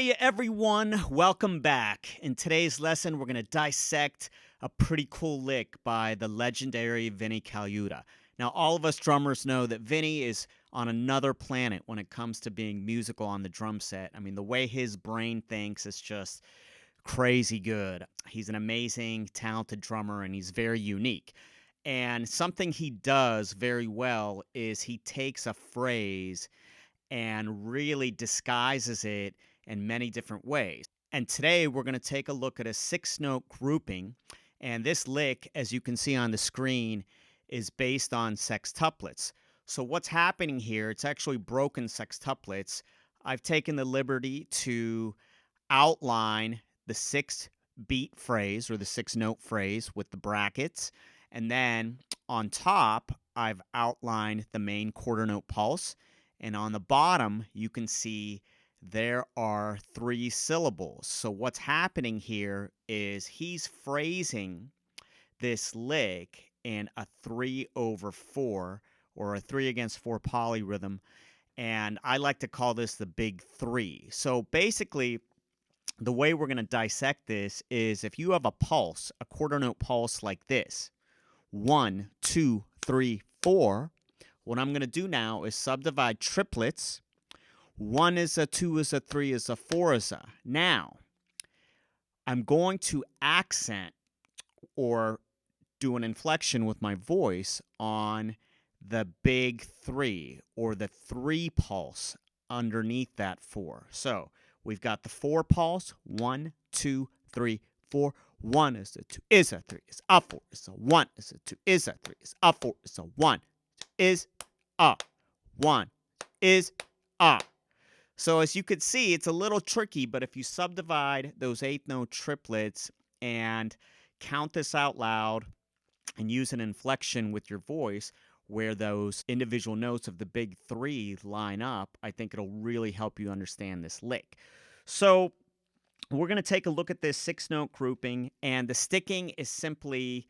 Hey everyone, welcome back. In today's lesson, we're going to dissect a pretty cool lick by the legendary Vinnie Colaiuta. Now, all of us drummers know that Vinnie is on another planet when it comes to being musical on the drum set. I mean, the way his brain thinks is just crazy good. He's an amazing, talented drummer, and he's very unique. And something he does very well is he takes a phrase and really disguises it in many different ways. And today we're going to take a look at a 6-note grouping. And this lick, as you can see on the screen, is based on sextuplets. So what's happening here, it's actually broken sextuplets. I've taken the liberty to outline the 6-beat phrase or the 6-note phrase with the brackets. And then on top, I've outlined the main quarter note pulse. And on the bottom, you can see there are 3 syllables. So what's happening here is he's phrasing this lick in a 3/4 or a 3/4 polyrhythm. And I like to call this the big 3. So basically, the way we're going to dissect this is if you have a pulse, a quarter note pulse like this, 1, 2, 3, 4. What I'm going to do now is subdivide triplets. 1 is a, 2 is a, 3 is a, 4 is a. Now, I'm going to accent or do an inflection with my voice on the big 3 or the 3 pulse underneath that 4. So we've got the 4 pulse, 1, 2, 3, 4. 1 is a 2, is a 3, is a 4, is a 1, is a 2, is a 3, is a 4, is a 1, is a 1, is a. So as you could see, it's a little tricky, but if you subdivide those 8-note triplets and count this out loud and use an inflection with your voice where those individual notes of the big 3 line up, I think it'll really help you understand this lick. So we're going to take a look at this 6-note grouping, and the sticking is simply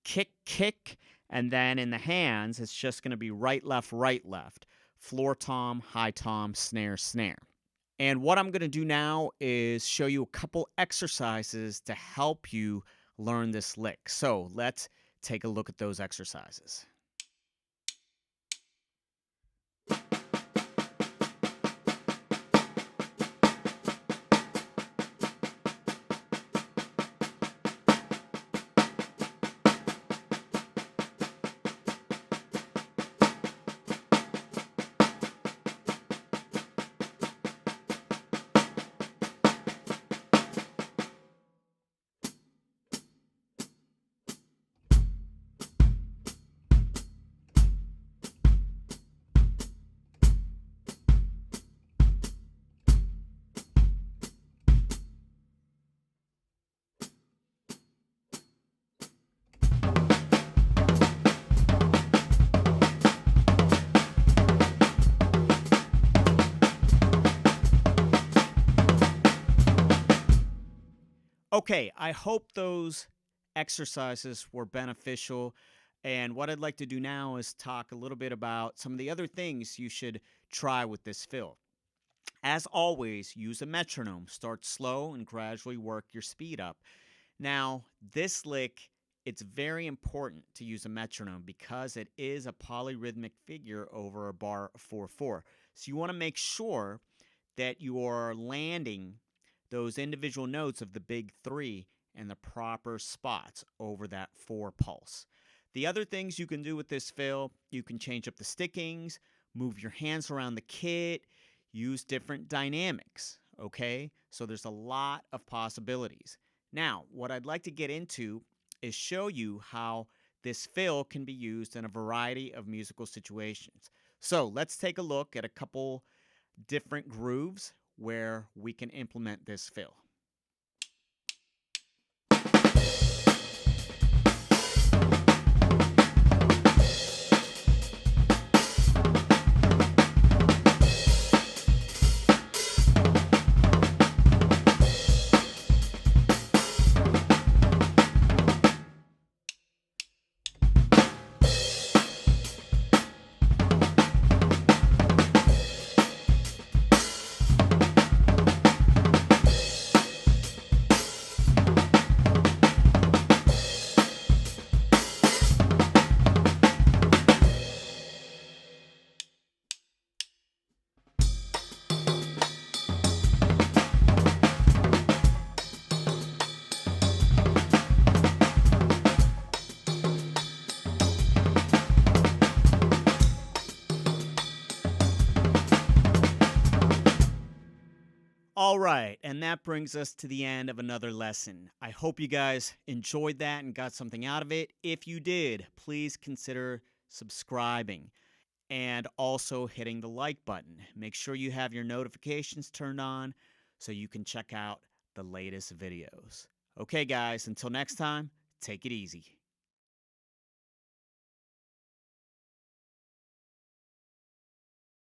kick, kick, and then in the hands, it's just going to be right, left, floor tom, high tom, snare, snare. And what I'm going to do now is show you a couple exercises to help you learn this lick. So let's take a look at those exercises. Okay, I hope those exercises were beneficial. And what I'd like to do now is talk a little bit about some of the other things you should try with this fill. As always, use a metronome. Start slow and gradually work your speed up. Now, this lick, it's very important to use a metronome because it is a polyrhythmic figure over a bar of 4/4. So you want to make sure that you are landing those individual notes of the big 3 in the proper spots over that 4 pulse. The other things you can do with this fill, you can change up the stickings, move your hands around the kit, use different dynamics, okay? So there's a lot of possibilities. Now, what I'd like to get into is show you how this fill can be used in a variety of musical situations. So let's take a look at a couple different grooves where we can implement this fill. All right, and that brings us to the end of another lesson. I hope you guys enjoyed that and got something out of it. If you did, please consider subscribing and also hitting the like button. Make sure you have your notifications turned on so you can check out the latest videos. Okay, guys, until next time, take it easy.